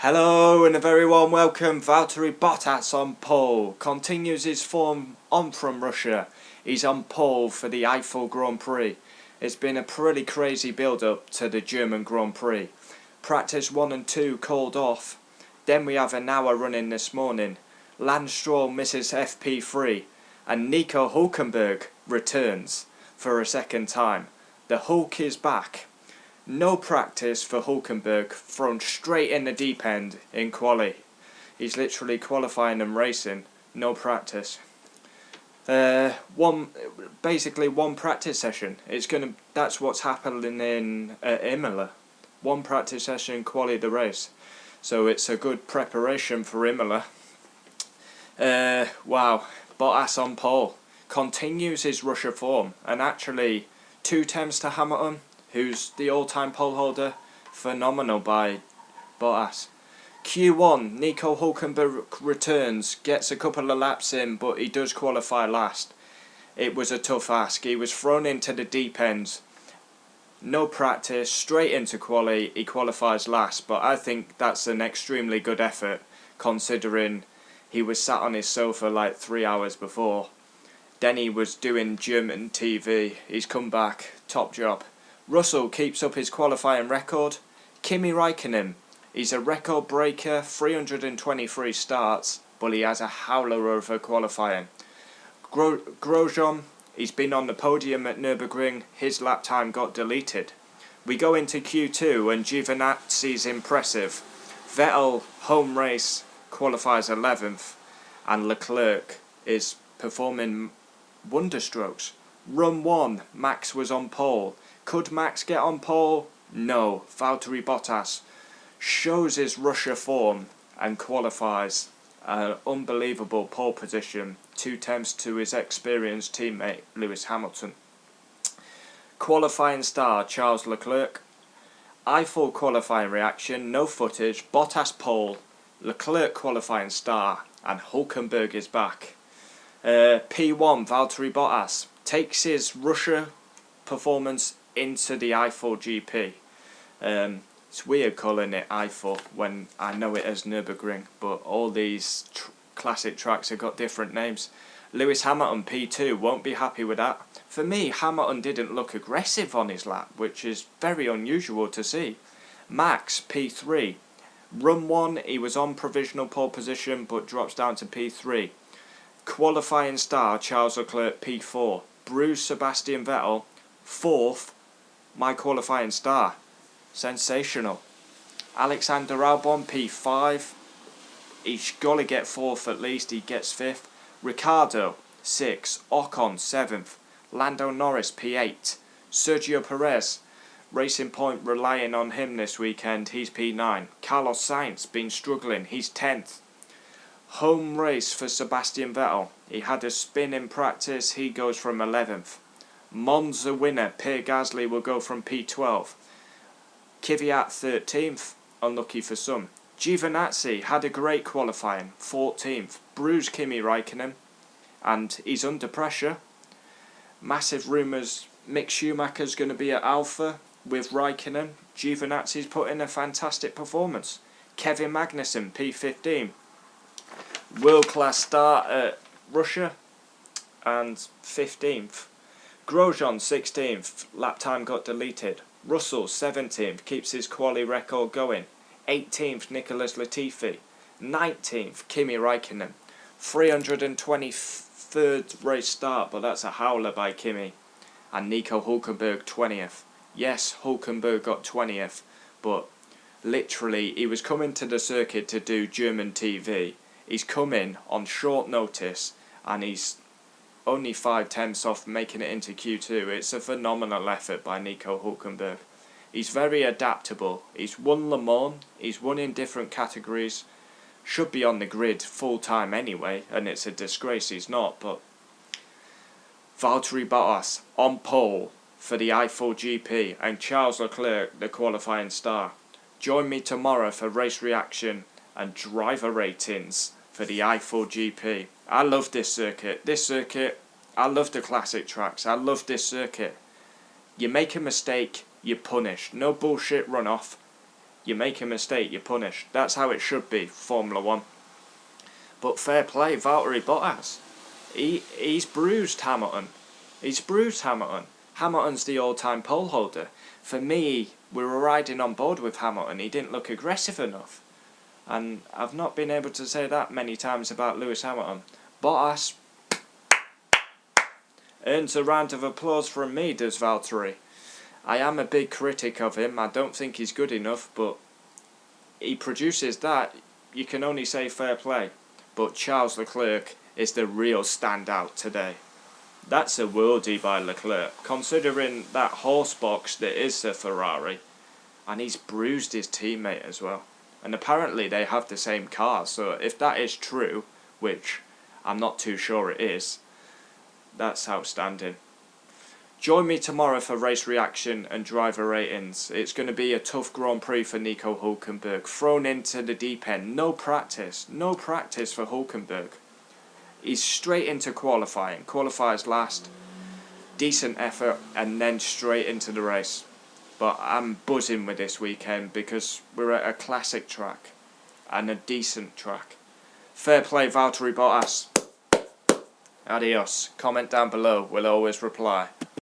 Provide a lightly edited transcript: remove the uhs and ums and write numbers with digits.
Hello and a very warm welcome. Valtteri Bottas on pole. Continues his form on from Russia. He's on pole for the Eifel Grand Prix. It's been a pretty crazy build-up to the German Grand Prix. Practice 1 and 2 called off. Then we have an hour running this morning. Lance Stroll misses FP3 and Nico Hulkenberg returns for a second time. The Hulk is back. No practice for Hulkenberg, thrown straight in the deep end in Qually. He's literally qualifying and racing, no practice. Basically one practice session. That's what's happening in Imola. One practice session, Qually the race. So it's a good preparation for Imola. Wow, Bottas on pole. Continues his Russia form, and actually 2 attempts to Hamilton, who's the all-time pole holder. Phenomenal by Bottas. Q1, Nico Hulkenberg returns, gets a couple of laps in, but he does qualify last. It was a tough ask. He was thrown into the deep end. No practice, straight into quali. He qualifies last, but I think that's an extremely good effort, considering he was sat on his sofa like 3 hours before. Then he was doing German TV. He's come back, top job. Russell keeps up his qualifying record. Kimi Räikkönen, he's a record breaker, 323 starts, but he has a howler over qualifying. Grosjean, he's been on the podium at Nürburgring, his lap time got deleted. We go into Q2 and Giovinazzi's impressive. Vettel, home race, qualifies 11th, and Leclerc is performing wonderstrokes. Run 1, Max was on pole. Could Max get on pole? No. Valtteri Bottas shows his Russia form and qualifies an unbelievable pole position, 2 attempts to his experienced teammate Lewis Hamilton. Qualifying star Charles Leclerc. Eifel qualifying reaction, no footage, Bottas pole, Leclerc qualifying star, and Hulkenberg is back. P1 Valtteri Bottas takes his Russia performance into the Eifel GP. It's weird calling it Eifel when I know it as Nürburgring, but all these classic tracks have got different names. Lewis Hamilton P2, won't be happy with that. For me, Hamilton didn't look aggressive on his lap, which is very unusual to see. Max P3, run 1 he was on provisional pole position but drops down to P3. Qualifying star Charles Leclerc P4, bruised Sebastian Vettel 4th, my qualifying star. Sensational. Alexander Albon P5. He's got to get 4th at least. He gets 5th. Ricciardo 6th. Ocon 7th. Lando Norris P8. Sergio Perez, Racing Point relying on him this weekend. He's P9. Carlos Sainz been struggling. He's 10th. Home race for Sebastian Vettel. He had a spin in practice. He goes from 11th. Monza winner Pierre Gasly will go from P12. Kvyat 13th, unlucky for some. Giovinazzi had a great qualifying, 14th. Bruised Kimi Räikkönen, and he's under pressure. Massive rumours Mick Schumacher's going to be at Alpha with Räikkönen. Giovinazzi's put in a fantastic performance. Kevin Magnussen P15. World class start at Russia, and 15th. Grosjean 16th, lap time got deleted. Russell 17th, keeps his quali record going. 18th, Nicholas Latifi. 19th, Kimi Räikkönen. 323rd race start, but that's a howler by Kimi. And Nico Hulkenberg 20th. Yes, Hulkenberg got 20th, but literally he was coming to the circuit to do German TV. He's come in on short notice, and he's only 5 tenths off making it into Q2. It's a phenomenal effort by Nico Hulkenberg. He's very adaptable. He's won Le Mans, he's won in different categories, should be on the grid full time anyway, and it's a disgrace he's not. But Valtteri Bottas on pole for the Eifel GP, and Charles Leclerc the qualifying star. Join me tomorrow for race reaction and driver ratings for the Eifel GP. I love this circuit. I love the classic tracks. I love this circuit. You make a mistake, you're punished. No bullshit runoff. You make a mistake, you're punished. That's how it should be, Formula 1. But fair play, Valtteri Bottas. He's bruised Hamilton. He's bruised Hamilton. Hamilton's the all-time pole holder. For me, we were riding on board with Hamilton. He didn't look aggressive enough. And I've not been able to say that many times about Lewis Hamilton. Bottas earns a round of applause from me, does Valtteri. I am a big critic of him. I don't think he's good enough, but he produces that. You can only say fair play. But Charles Leclerc is the real standout today. That's a worldie by Leclerc, considering that horse box that is a Ferrari. And he's bruised his teammate as well. And apparently they have the same car, so if that is true, which I'm not too sure it is, that's outstanding. Join me tomorrow for race reaction and driver ratings. It's going to be a tough Grand Prix for Nico Hulkenberg. Thrown into the deep end. No practice for Hulkenberg. He's straight into qualifying. Qualifies last. Decent effort and then straight into the race. But I'm buzzing with this weekend because we're at a classic track and a decent track. Fair play, Valtteri Bottas. Adios. Comment down below. We'll always reply.